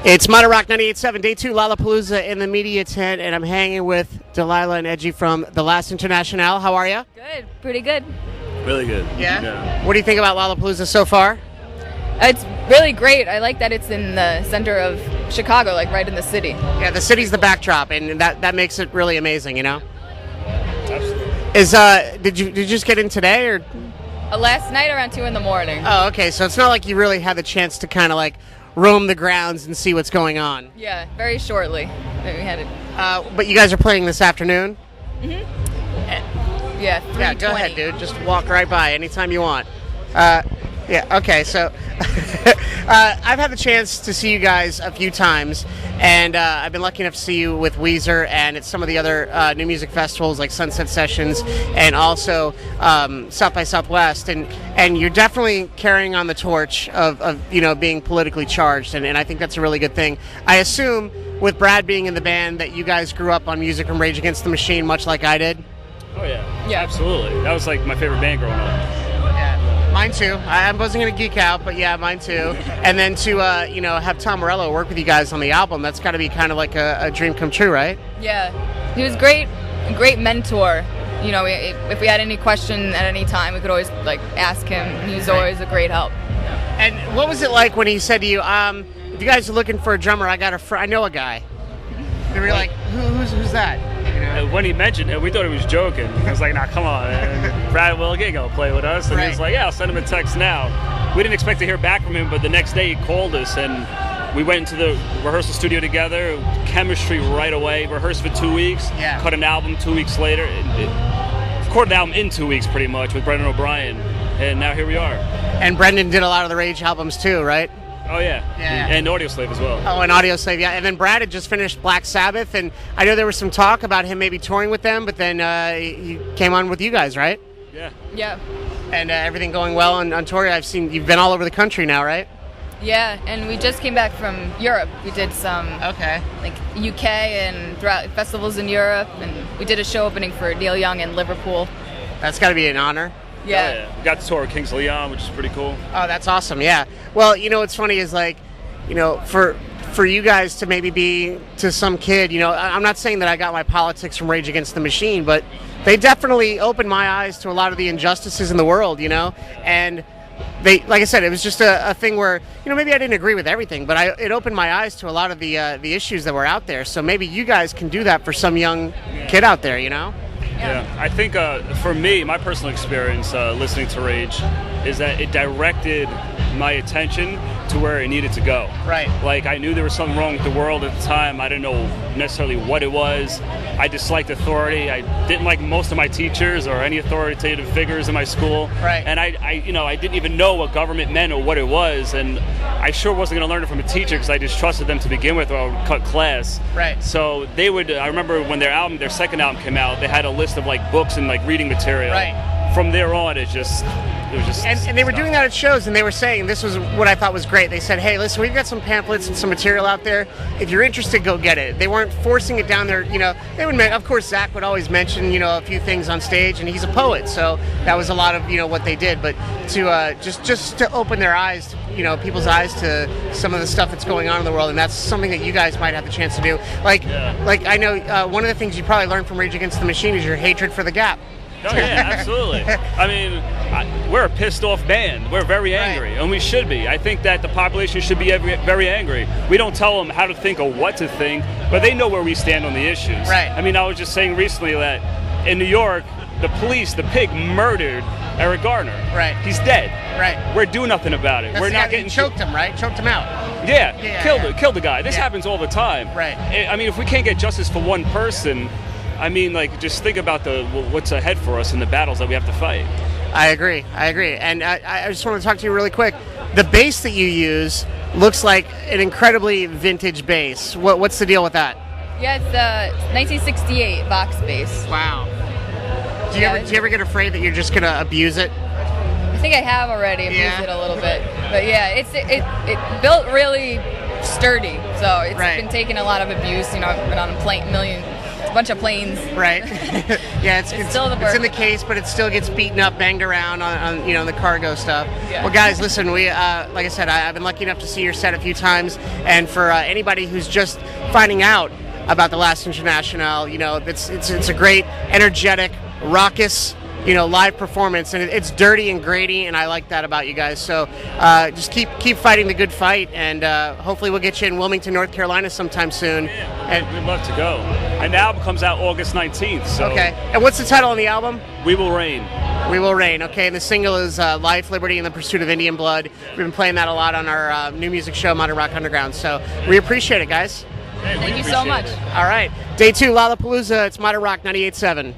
It's Modern Rock 98.7, Day 2, Lollapalooza in the media tent, and I'm hanging with Delila and Edgey from the last Internationale. How are you? Good, pretty good. Really good. Yeah? What do you think about Lollapalooza so far? It's really great. I like that it's in the center of Chicago, like right in the city. Yeah, the city's the backdrop, and that makes it really amazing, you know? Absolutely. Did you just get in today, or? Last night around 2 in the morning. Oh, okay, so it's not like you really had the chance to kind of like roam the grounds and see what's going on. Yeah, very shortly. We had it. But you guys are playing this afternoon? Yeah, 3:20. Yeah, go ahead, dude. Just walk right by anytime you want. Yeah, okay, so I've had the chance to see you guys a few times, and I've been lucky enough to see you with Weezer and at some of the other new music festivals like Sunset Sessions and also South by Southwest, and you're definitely carrying on the torch of being politically charged, and I think that's a really good thing. I assume with Brad being in the band that you guys grew up on music from Rage Against the Machine, much like I did. Oh yeah, absolutely. That was like my favorite band growing up. Mine too. I wasn't going to geek out, but yeah, mine too. And then to have Tom Morello work with you guys on the album, that's got to be kind of like a dream come true, right? Yeah, he was great, a great mentor. You know, if we had any question at any time, we could always like ask him. He was always a great help. And what was it like when he said to you, if you guys are looking for a drummer, I know a guy. They were like, who's that? When he mentioned it, we thought he was joking. I was like, nah, come on, man. Brad Wilkie gonna play with us. And he was like, yeah, I'll send him a text now. We didn't expect to hear back from him, but the next day he called us, and we went into the rehearsal studio together, chemistry right away, rehearsed for 2 weeks, cut an album 2 weeks later, recorded an album in 2 weeks pretty much with Brendan O'Brien, and now here we are. And Brendan did a lot of the Rage albums too, right? Oh, yeah. And Audioslave as well. Oh, and Audioslave, yeah. And then Brad had just finished Black Sabbath, and I know there was some talk about him maybe touring with them, but then he came on with you guys, right? Yeah. Yeah. And everything going well on tour. I've seen you've been all over the country now, right? Yeah, and we just came back from Europe. We did some like UK and throughout festivals in Europe, and we did a show opening for Neil Young in Liverpool. That's got to be an honor. Yeah. We got to tour with Kings of Leon, which is pretty cool. Oh, that's awesome, yeah. Well, what's funny is like, for you guys to maybe be to some kid, I'm not saying that I got my politics from Rage Against the Machine, but they definitely opened my eyes to a lot of the injustices in the world, and they, like I said, it was just a thing where, maybe I didn't agree with everything, but it opened my eyes to a lot of the issues that were out there. So maybe you guys can do that for some young kid out there, Yeah, I think for me, my personal experience listening to Rage is that it directed my attention to where it needed to go. Right. Like, I knew there was something wrong with the world at the time. I didn't know necessarily what it was. I disliked authority. I didn't like most of my teachers or any authoritative figures in my school. Right. And I didn't even know what government meant or what it was. And I sure wasn't going to learn it from a teacher because I just trusted them to begin with, or I would cut class. Right. So they would, I remember when their second album came out, they had a list of like books and like reading material. Right. From there on, it was just. And they were doing that at shows, and they were saying, this was what I thought was great. They said, hey, listen, we've got some pamphlets and some material out there. If you're interested, go get it. They weren't forcing it down there. They would, of course, Zach would always mention, a few things on stage, and he's a poet, so that was a lot of, what they did. But to just to open their eyes, people's eyes to some of the stuff that's going on in the world, and that's something that you guys might have the chance to do. Like I know one of the things you probably learned from Rage Against the Machine is your hatred for the Gap. Oh, yeah, absolutely. I mean, we're a pissed-off band. We're very angry, and we should be. I think that the population should be very angry. We don't tell them how to think or what to think, but they know where we stand on the issues. Right. I mean, I was just saying recently that in New York, the police, the pig, murdered Eric Garner. Right. He's dead. Right. We're doing nothing about it. We're not getting choked him, right? Choked him out. Yeah. Killed the guy. This happens all the time. Right. I mean, if we can't get justice for one person, I mean, like, just think about what's ahead for us and the battles that we have to fight. I agree. And I just want to talk to you really quick. The bass that you use looks like an incredibly vintage bass. What's the deal with that? Yeah, it's the 1968 Vox bass. Wow. Do you ever get afraid that you're just going to abuse it? I think I have already abused it a little bit. But yeah, it built really sturdy. So it's been taking a lot of abuse. I've been on a bunch of planes. Right. Yeah, it's still the it's in the case, but it still gets beaten up, banged around on the cargo stuff. Yeah. Well, guys, listen, we like I said, I've been lucky enough to see your set a few times, and for anybody who's just finding out about the last Internationale, it's a great, energetic, raucous, live performance, and it's dirty and gritty, and I like that about you guys. So just keep fighting the good fight, and hopefully we'll get you in Wilmington, North Carolina sometime soon. And we'd love to go. And the album comes out August 19th. So okay. And what's the title on the album? We Will Reign. We Will Reign. Okay, and the single is Life, Liberty, and the Pursuit of Indian Blood. We've been playing that a lot on our new music show, Modern Rock Underground. So we appreciate it, guys. Thank you so much. All right. Day 2, Lollapalooza. It's Modern Rock 98.7.